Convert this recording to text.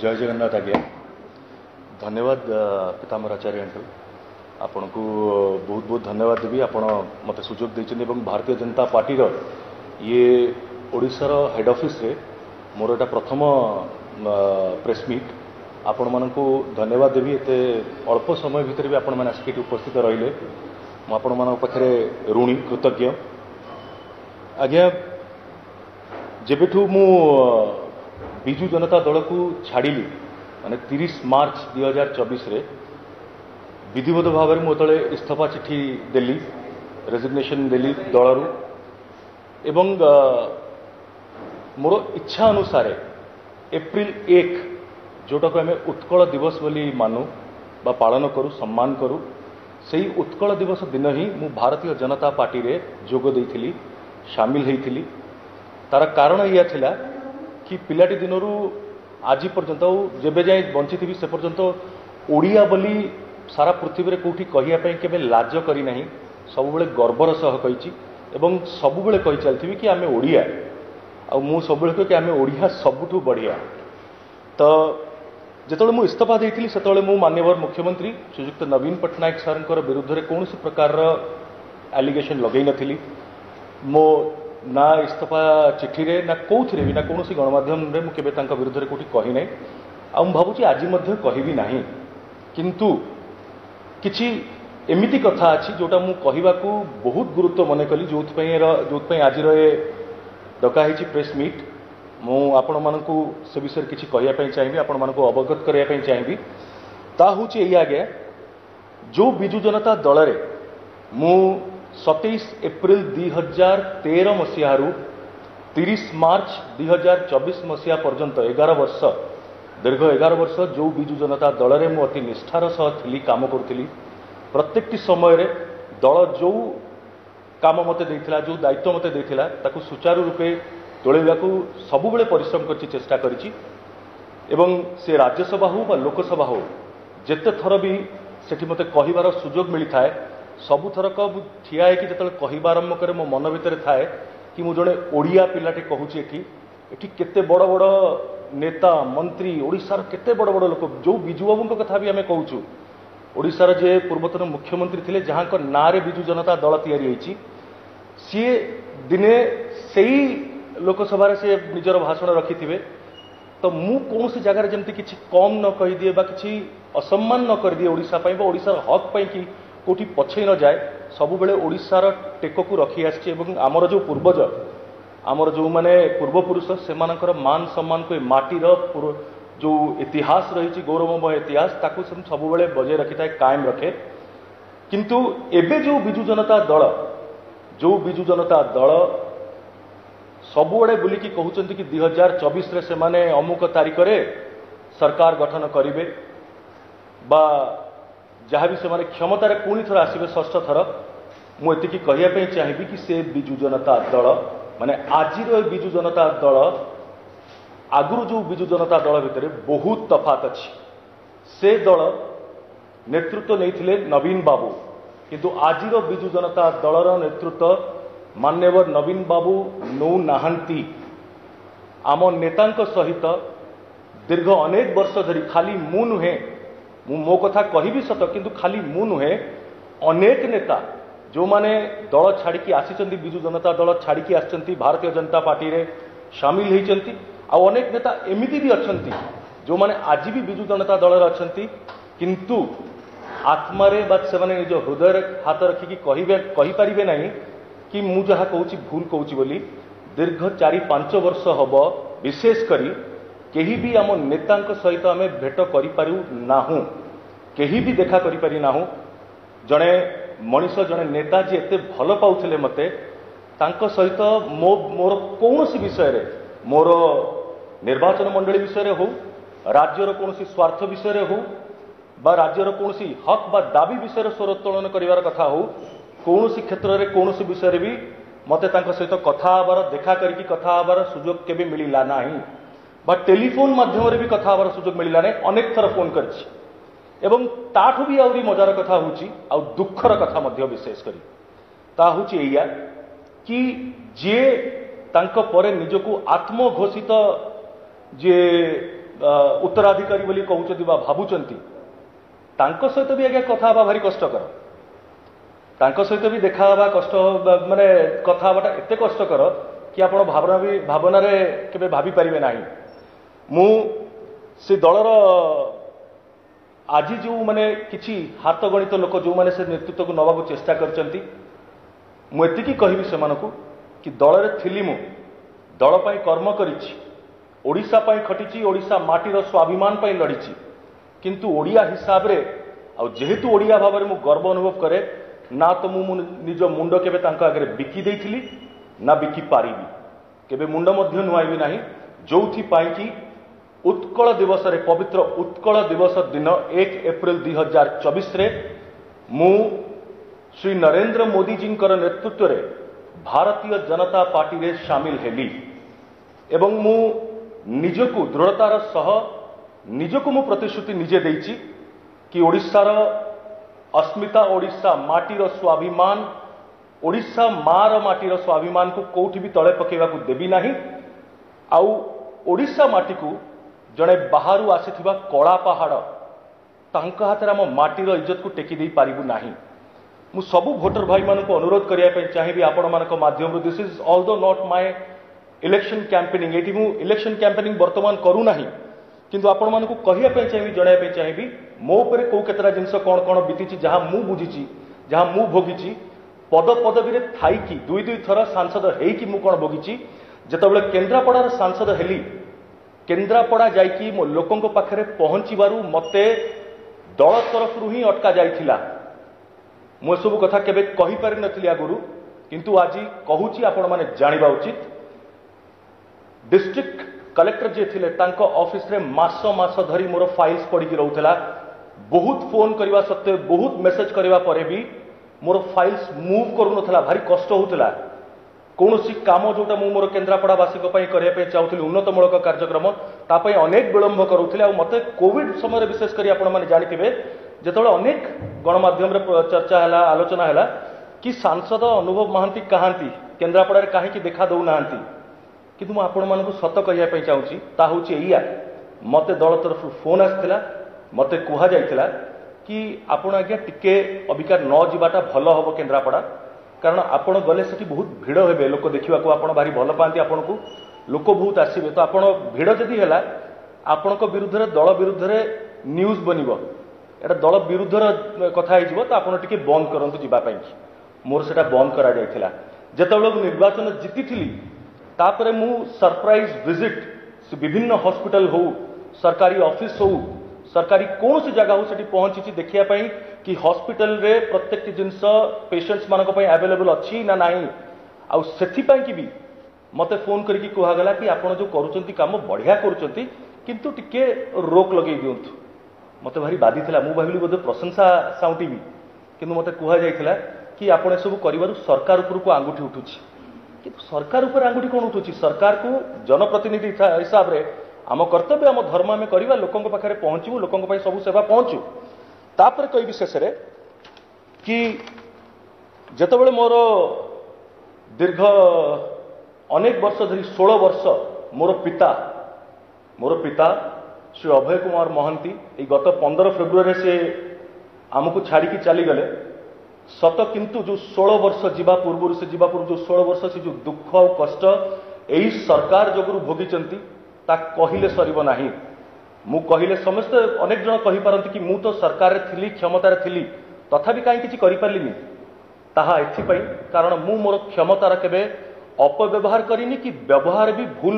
जय जगन्नाथ आज्ञा धन्यवाद पीताम्बर आचार्य आपण को बहुत बहुत धन्यवाद देवी आपण मत सुजोग देछन एवं भारतीय जनता पार्टी रो ये ओडिशार हेड ऑफिस रे मोर एटा प्रथम प्रेस मीट आपण मान को धन्यवाद देवी एते अल्प समय भितर भी आपण माने आसिक उपस्थित रहिले मु आपण मान पाखरे ऋणी कृतज्ञ आज्ञा जेबेठू मु बिजु जनता दल को छाड़िली माने 30 मार्च 2024 रे विधिवत भाव में मुझे इस्तीफा चिठी देली रेजिग्नेशन देली दलरू एवं मोर इच्छा अनुसार एप्रिल 1 जोटा को आम उत्कल दिवस बोली मानु बा पालन करूँ सम्मान करूँ से उत्कल दिवस दिन ही मु भारतीय जनता पार्टी रे जोग देइथिली शामिल होइथिली तार कारण या थिला कि पिलाटी दिनरू आज पर्यंत जेबे जाए बंची थी से पर्यंत ओडिया बोली सारा पृथ्वी में कौटी कहवाई केवे लाज करना सब बेले गर्वर सह कही एवं सब बेले कही चलती कि आम ओडिया मु सब कह आम ओडिया सबुठू बढ़िया तो जिते मु इस्तीफा देती से मु माननीय मुख्यमंत्री श्रीजुक्त नवीन पट्टनायक सर विरुद्ध में कौन प्रकार एलिगेशन लगे नी मो ना इस्तीफा चिठी रे ना कौन भी ना कौन गणमाध्यम मुझे विरुद्ध में कौटी कही ना आ भावुँ आज कहि ना किंतु किछि एमिति कथा अच्छी जोटा मु कहवा को बहुत गुरुत्व मन कली जो आज डकाही प्रेस मीट मु आपण मानकु से विषय किछि कहया चाहिए आपण मानकु अवगत करने चाहिए ता हूँ आज्ञा जो बिजु जनता दल रे मु 27 एप्रिल 2013 मसीह 30 मार्च 2024 मसीहा पर्यंत 11 वर्ष दीर्घ 11 वर्ष जो बिजु जनता दल में मु अति निष्ठार सह थी काम करी प्रत्येक समय रे दल जो काम मत देथिला जो दायित्व मत देथिला ताकू सुचारू रूपे तोलैवा को सबु बेले परिश्रम करछि चेष्टा करछि एवं से राज्यसभा हो बा लोकसभा हो जेते थर भी सेठी मते कहिबार सुजोग मिली थाए सबु थरक ठिया है कि जो कहवा आरंभ करे मो मन भितर थाए कि मु जड़े ओडिया पिलाटे कहूँ एठी केते बड़ बड़ नेता मंत्री ओडिशार केते बड़ बड़ लोक जो बिजु बाबू कथा भी आम कहूँ ओडिशार जे पूर्वतन मुख्यमंत्री थिले जहाँ ना रे बिजु जनता दल तैयारी सी दिने से लोकसभा से निजर भाषण रखि तो मु कौन सी जगार जमती किसी कम न कहीदिए कि असम्मान न कर दिए ओडिशा पई ओडिशार हक पई कि कोठी पछे न जाए सब बेले ओडिशार टेक को रखी आमर जो पूर्वज आमर जो माने पूर्वपुरुष से मान सम्मान को माटीर जो इतिहास रही गौरवमय इतिहास ताकू सब बेले बजाय रखी था कायम रखे किंतु एबे जो बिजु जनता दल सबुआड़े बुलिकी कहते कि 2024 रे से माने अमुक तारीख रे सरकार गठन करिवे बा जहाँ भी से क्षमतार पुणी थर आसवे षष्ठ थर मुझे कहवाई चाहिए कि से बिजु जनता दल माने आज बिजु जनता दल आगुरी जो बिजु जनता दल भितर बहुत तफात अच्छी से दल नेतृत्व नहीं नवीन बाबू किंतु आज बिजु जनता दलर नेतृत्व माननीय नवीन बाबू नौ नाहांती आम नेता सहित दीर्घ अनेक वर्ष धरी खाली मु नुहे मो कथा कहि सत किंतु खाली मु नुहे अनेक नेता जो माने दल छाड़ी आसी बिजु जनता दल छाड़ी आसी भारतीय जनता पार्टी रे शामिल होती अनेक नेता एमिति भी अच्छा जो माने आज भी बिजु जनता दल अच्छा किंतु आत्मारे से निज हृदय हाथ रखिकी कहींपारे ना कि मु जहाँ कहूँ भूल कहूँ बोली दीर्घ 4-5 वर्ष हम विशेष करी केही भी आम नेता सहित आम भेट करूँ केही भी देखा करें जड़े मनीष जड़े नेता जी एते भल पाउथिले मते तांको सहित मोर कौन विषय रे मोर निर्वाचन मंडली विषय हो राज्यर कौन स्वार्थ विषय हो बा राज्यर कौन हक बा दाबी विषय स्वरोत्तोलन करिवार कथा हो कौन क्षेत्र में कौन विषय भी मते तांको सहित कथा आबार देखा करके कथा आबार सुजोग केबे मिलिला नाही बा टेलीफोन माध्यम भी कथा आबार सुजोग मिलिला नाही अनेक थर फोन करछि एवं ताठू भी आउरी मजार कथा होची आ दुखर कथा मध्य विशेष करी ता होची एया कि जे तांको परे निजको आत्मघोषित जे उत्तराधिकारी बोली कहउछथि बा भाबुचंती तांको सहित भी आगे कथा हवा भारी कष्टकर तांको सहित भी देखा हवा कष्ट माने कथा हवाटा एते कष्टकर कि आपण भावना रे केबे भाबी परिबे नाही मु से दलर आज जो माने किछि हाथ गणित लोक जो माने से नेतृत्व को नवा को चेष्टा करचंती मु एतिकी कहिबी सेमानकु कि दल रे थिली मु दल पई कर्म करिछि ओडिशा पई खटिछि ओडिशा माटीर स्वाभिमान पई लड़िछि किंतु ओडिया हिसाब रे आ जेहेतु ओडिया भाव में गर्व अनुभव करे ना तो मु निज मुंड केबे तांका आगे बिकी देइथिली ना बिकी पारिबी केबे मुंड मध्य नुआइबी नाही जोथि पाई कि उत्कल दिवस रे पवित्र उत्कल दिवस दिन 1 एप्रिल 2024 रे मु श्री नरेंद्र मोदी जी नेतृत्व रे भारतीय जनता पार्टी रे शामिल हेली एवं मु निजकु दृढ़तार सह निजकु मु प्रतिश्रुति निजे देइछि कि ओडिशार अस्मिता ओडिशा माटीर स्वाभिमान ओडिशा मार माटीर स्वाभिमान को कोठी भी तले पकेवा को देबी नाही आउ ओडिशा माटी को जड़े बाहर आसीथिबा कला पहाड़ तांका हाथ आम माटीर इज्जत को टेकी दे पारिबु नाही मु सबु भोटर भाई मान को अनुरोध करिया पे चाहिए आपण मान माध्यम this is although not my election campaigning eighty मु इलेक्शन कैंपेनिंग वर्तमान करू नाही किंतु आपण मान को कहिया पे चाहिए जणाया पे चाहिए मो ऊपर को केतरा जिंस कोन कोन बीतीची जहां मु बुझीची जहां मु भोगीची पद पदवी रे थाई की दुई दुई थर सांसद हेई की मु कोन भोगीची जेतबेले केंद्रापड़ार सांसद हेली केंद्रापड़ा जाइकी मो लोकंक पाखरे पहुंचीबारु मते दल तरफ ही अटका जाइथिला मु सब कथा केबे कहि पारि नथिली आगुरु किंतु आज कहूची आपण माने जानिबा उचित डिस्ट्रिक्ट कलेक्टर जे थिले तांको ऑफिस रे मास मास धरी मोर फाइल्स पड़ी रहउथला बहुत फोन करबा सत्ते बहुत मेसेज करबा परे भी मोर फाइल्स मूव करू नथला भारी कष्ट होउथला कौनसी काम जोटा मु मोर केंद्रापड़ा वासी को करने पे चाहूली उन्नतमूलक कार्यक्रम तापई अनेक विलंब करूले आ मते कोविड समय विशेष कर आपण माने जानिथिबे जेतबेले अनेक गणमाध्यम रे चर्चा हैला आलोचना हैला कि सांसद अनुभव महांती कहांती केंद्रापड़ा रे काहे कि देखा दउ नांती किंतु मु आपण मानकु सत कहिया पे चाहूची ता होची एया मते दल तरफ फोन आस्थिला मते कुहा जाइथिला कि आपण आज्ञा टिके अबिका न जिबाटा भलो हबो केंद्रापड़ा कारण आपण गले सेठी बहुत भिड़ हेबे लोक देखिबा को आपण भारी भल पांती आपण को लोक बहुत आसीबे तो आपण भिड़ जदी हैला आपण को विरुद्ध रे दल विरुद्ध रे न्यूज बनिबो एटा दल विरुद्ध रे कथा हे जिवो तो आपण टिके बंद करंतु जिबा पई मोर सेटा बंद करा जायथिला जेतबेले निर्वाचन जीतिथिली तापरे मु सरप्राइज विजिट विभिन्न हॉस्पिटल हो सरकारी ऑफिस हो सरकारी कौन सी जगह हो सेठी पहुंची देखिया पई कि हॉस्पिटल रे प्रत्येक जिनस पेशेंट्स मानक पई अवेलेबल अछि ना नाही आ सेथि पई कि भी मते फोन करके कहा गला कि आपण जो करूचंती काम बढ़िया करूचंती किंतु टिके रोक लगे दियंतु मते भारी बाधी थिला मु भाबिली बोधे प्रशंसा साउटीबी किंतु मते कहा जायथिला कि आपण सब करिवारु सरकार ऊपर को आंगुठी उठुछि किंतु सरकार ऊपर आंगुठी कोन उठुछि सरकार को जनप्रतिनिधि हिसाब रे आम कर्तव्य आम धर्म आम करवा लोकों पाखे पहुँचू लोकों सब सेवा पहुँचू तापर कई विशेष कि जेतबेले मोर दीर्घ अनेक वर्ष धरी 16 वर्ष मोर पिता श्री अभय कुमार महांती गत 15 फेब्रुआरी से आमको छाड़ी चली गले सत किंतु जो 16 वर्ष जीवा पूर्व से जो 16 वर्ष से जो दुख और कष्ट यही सरकार जोगुरु भोगिचंती ता कहिले सरिब नाही मु कहिले समस्त अनेक जन कहि पारंती कि मु तो सरकार रे थिली क्षमता रे थिली तथापि काई किछि करि पारलिनी ताहा एथि पई कारण मु मोर क्षमतार केबे अपव्यवहार करिनी कि व्यवहार भी भूल